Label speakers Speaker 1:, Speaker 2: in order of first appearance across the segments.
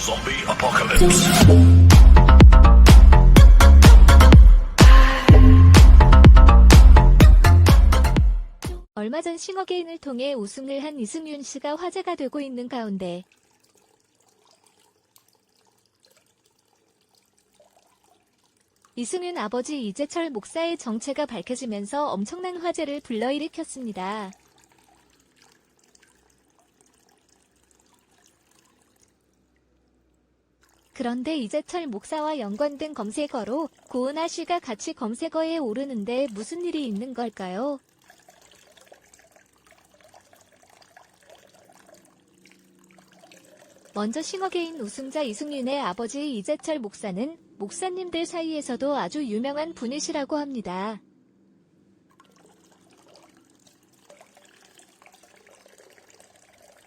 Speaker 1: Zombie Apocalypse.
Speaker 2: 얼마 전 싱어게인을 통해 우승을 한 이승윤 씨가 화제가 되고 있는 가운데 이승윤 아버지 이재철 목사의 정체가 밝혀지면서 엄청난 화제를 불러일으켰습니다. 그런데 이재철 목사와 연관된 검색어로 고은하 씨가 같이 검색어에 오르는데 무슨 일이 있는 걸까요? 먼저 싱어게인 우승자 이승윤의 아버지 이재철 목사는 목사님들 사이에서도 아주 유명한 분이시라고 합니다.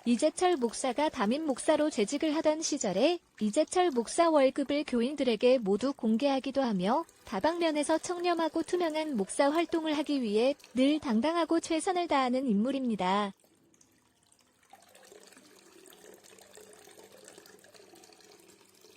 Speaker 2: 이재철 목사가 담임 목사로 재직을 하던 시절에 이재철 목사 월급을 교인들에게 모두 공개하기도 하며 다방면에서 청렴하고 투명한 목사 활동을 하기 위해 늘 당당하고 최선을 다하는 인물입니다.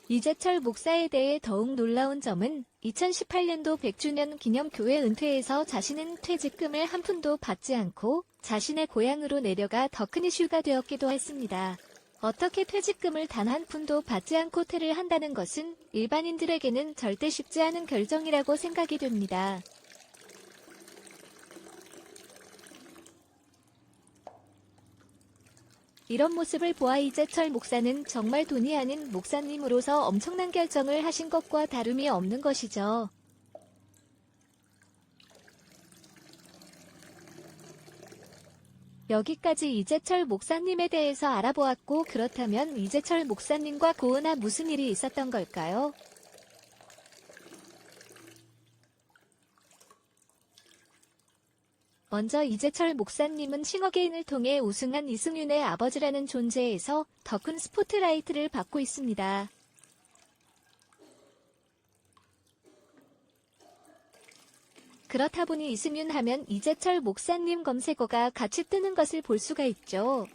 Speaker 2: 이재철 목사에 대해 더욱 놀라운 점은 2018년도 100주년 기념 교회 은퇴에서 자신은 퇴직금을 한 푼도 받지 않고 자신의 고향으로 내려가 더 큰 이슈가 되었기도 했습니다. 어떻게 퇴직금을 단 한 푼도 받지 않고 퇴를 한다는 것은 일반인들에게는 절대 쉽지 않은 결정이라고 생각이 됩니다. 이런 모습을 보아 이재철 목사는 정말 돈이 아닌 목사님으로서 엄청난 결정을 하신 것과 다름이 없는 것이죠. 여기까지 이재철 목사님에 대해서 알아보았고, 그렇다면 이재철 목사님과 고은하 무슨 일이 있었던 걸까요? 먼저 이재철 목사님은 싱어게인을 통해 우승한 이승윤의 아버지라는 존재에서 더 큰 스포트라이트를 받고 있습니다. 그렇다 보니 이승윤 하면 이재철 목사님 검색어가 같이 뜨는 것을 볼 수가 있죠.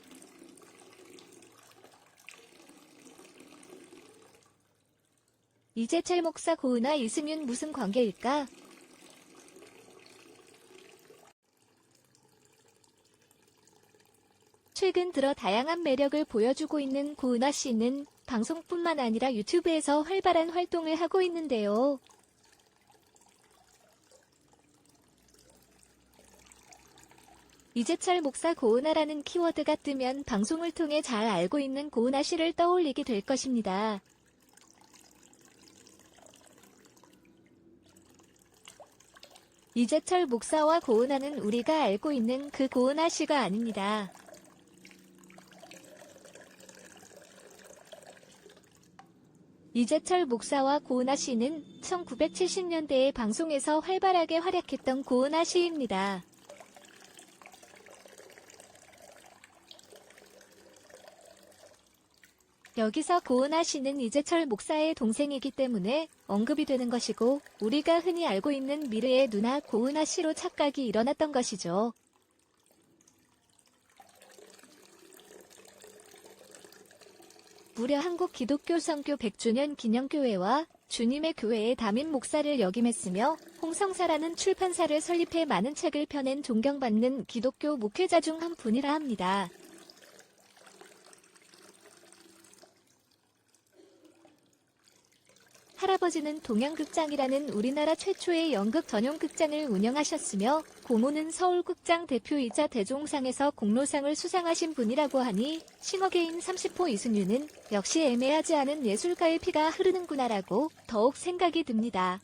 Speaker 2: 이재철 목사 고은하 이승윤 무슨 관계일까? 최근 들어 다양한 매력을 보여주고 있는 고은하 씨는 방송뿐만 아니라 유튜브에서 활발한 활동을 하고 있는데요. 이재철 목사 고은하라는 키워드가 뜨면 방송을 통해 잘 알고 있는 고은하 씨를 떠올리게 될 것입니다. 이재철 목사와 고은하는 우리가 알고 있는 그 고은하 씨가 아닙니다. 이재철 목사와 고은하 씨는 1970년대에 방송에서 활발하게 활약했던 고은하 씨입니다. 여기서 고은하 씨는 이재철 목사의 동생이기 때문에 언급이 되는 것이고, 우리가 흔히 알고 있는 미르의 누나 고은하 씨로 착각이 일어났던 것이죠. 무려 한국 기독교 선교 100주년 기념교회와 주님의 교회의 담임 목사를 역임했으며 홍성사라는 출판사를 설립해 많은 책을 펴낸 존경받는 기독교 목회자 중 한 분이라 합니다. 할아버지는 동양극장이라는 우리나라 최초의 연극 전용 극장을 운영하셨으며, 고모는 서울극장 대표이자 대종상에서 공로상을 수상하신 분이라고 하니 싱어게인 30호 이승윤은 역시 애매하지 않은 예술가의 피가 흐르는구나라고 더욱 생각이 듭니다.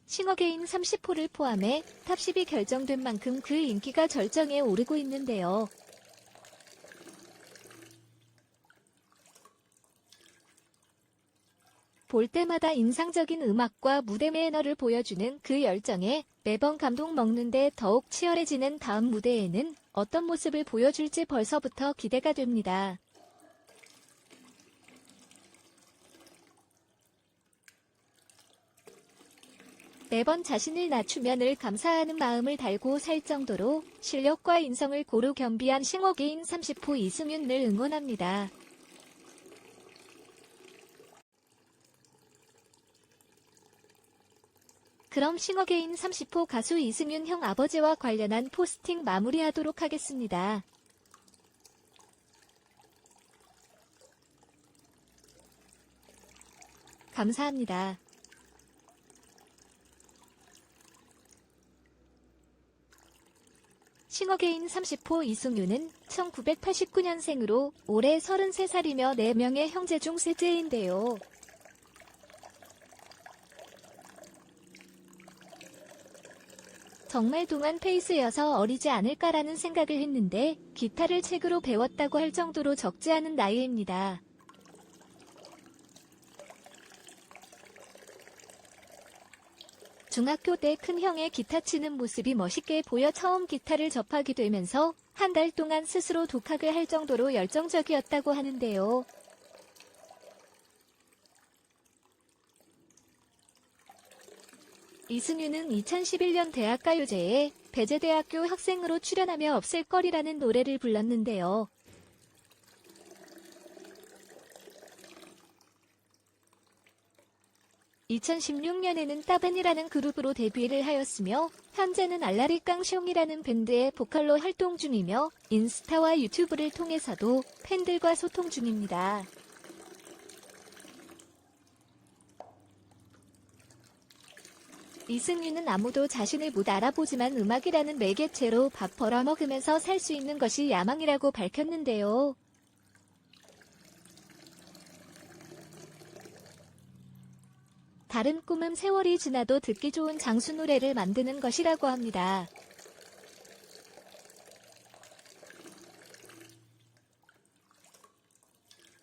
Speaker 2: 싱어게인 30호를 포함해 탑10이 결정된 만큼 그 인기가 절정에 오르고 있는데요. 볼 때마다 인상적인 음악과 무대 매너를 보여주는 그 열정에 매번 감동 먹는데 더욱 치열해지는 다음 무대에는 어떤 모습을 보여줄지 벌써부터 기대가 됩니다. 매번 자신을 낮추면 늘 감사하는 마음을 달고 살 정도로 실력과 인성을 고루 겸비한 싱어게인 30호 이승윤 늘 응원합니다. 그럼 싱어게인 30호 가수 이승윤 형 아버지와 관련한 포스팅 마무리하도록 하겠습니다. 감사합니다. 싱어게인 30호 이승윤은 1989년생으로 올해 33살이며 4명의 형제 중 셋째인데요. 정말 동안 페이스여서 어리지 않을까라는 생각을 했는데 기타를 책으로 배웠다고 할 정도로 적지 않은 나이입니다. 중학교 때 큰형의 기타 치는 모습이 멋있게 보여 처음 기타를 접하게 되면서 한 달 동안 스스로 독학을 할 정도로 열정적이었다고 하는데요. 이승윤은 2011년 대학가요제에 배재대학교 학생으로 출연하며 없을 거리라는 노래를 불렀는데요. (2016년에는) 따벤이라는 그룹으로 데뷔를 하였으며 현재는 알라리 깡숑이라는 밴드의 보컬로 활동 중이며 인스타와 유튜브를 통해서도 팬들과 소통 중입니다. 이승윤은 아무도 자신을 못 알아보지만 음악이라는 매개체로 밥 벌어먹으면서 살 수 있는 것이 야망이라고 밝혔는데요. 다른 꿈은 세월이 지나도 듣기 좋은 장수 노래를 만드는 것이라고 합니다.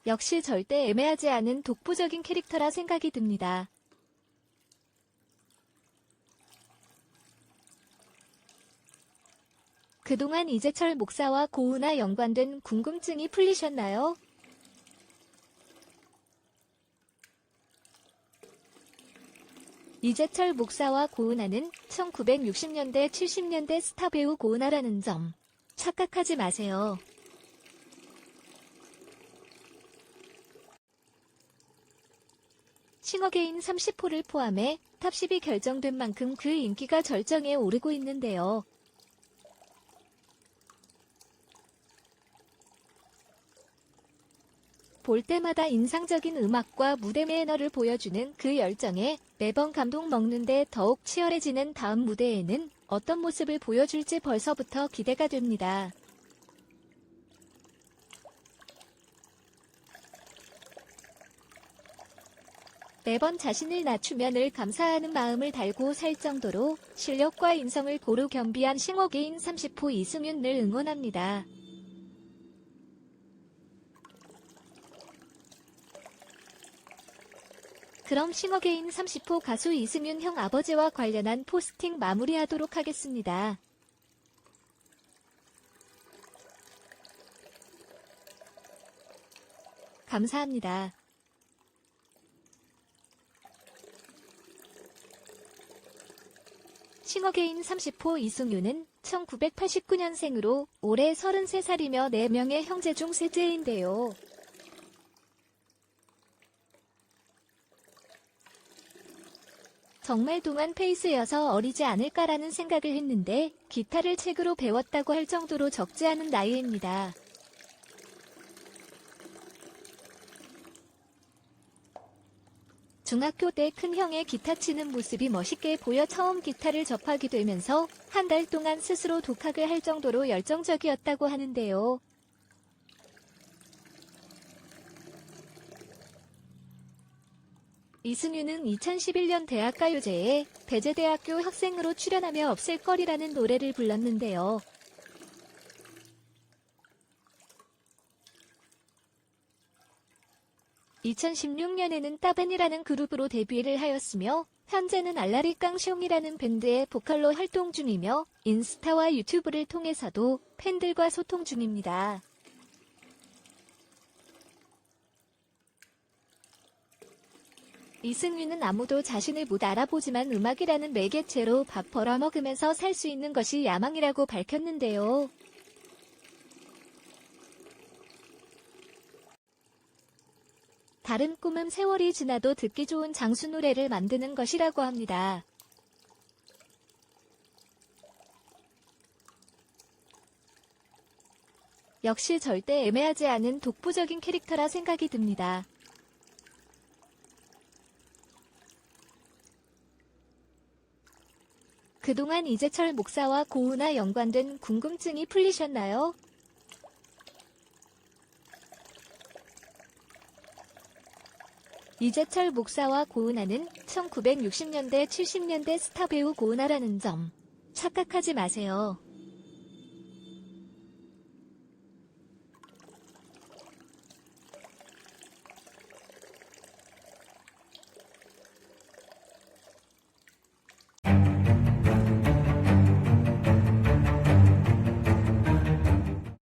Speaker 2: 역시 절대 애매하지 않은 독보적인 캐릭터라 생각이 듭니다. 그동안 이재철 목사와 고은아 연관된 궁금증이 풀리셨나요? 이재철 목사와 고은아는 1960년대 70년대 스타 배우 고은아라는 점 착각하지 마세요. 싱어게인 30호를 포함해 탑10이 결정된 만큼 그 인기가 절정에 오르고 있는데요. 볼 때마다 인상적인 음악과 무대 매너를 보여주는 그 열정에 매번 감동 먹는데 더욱 치열해지는 다음 무대에는 어떤 모습을 보여줄지 벌써부터 기대가 됩니다. 매번 자신을 낮추며 늘 감사하는 마음을 달고 살 정도로 실력과 인성을 고루 겸비한 싱어게인 30호 이승윤 늘 응원합니다. 그럼 싱어게인 30호 가수 이승윤 형 아버지와 관련한 포스팅 마무리하도록 하겠습니다. 감사합니다. 싱어게인 30호 이승윤은 1989년생으로 올해 33살이며 4명의 형제 중 셋째인데요. 정말 동안 페이스여서 어리지 않을까라는 생각을 했는데 기타를 책으로 배웠다고 할 정도로 적지 않은 나이입니다. 중학교 때 큰형의 기타 치는 모습이 멋있게 보여 처음 기타를 접하게 되면서 한 달 동안 스스로 독학을 할 정도로 열정적이었다고 하는데요. 이승윤은 2011년 대학가요제에 배재대학교 학생으로 출연하며 없을 거리라는 노래를 불렀는데요. (2016년에는) 따벤이라는 그룹으로 데뷔를 하였으며 현재는 알라리 깡숑이라는 밴드의 보컬로 활동 중이며 인스타와 유튜브를 통해서도 팬들과 소통 중입니다. 이승윤은 아무도 자신을 못 알아보지만 음악이라는 매개체로 밥 벌어먹으면서 살 수 있는 것이 야망이라고 밝혔는데요. 다른 꿈은 세월이 지나도 듣기 좋은 장수 노래를 만드는 것이라고 합니다. 역시 절대 애매하지 않은 독보적인 캐릭터라 생각이 듭니다. 그동안 이재철 목사와 고은아 연관된 궁금증이 풀리셨나요? 이재철 목사와 고은아는 1960년대 70년대 스타 배우 고은아라는 점 착각하지 마세요.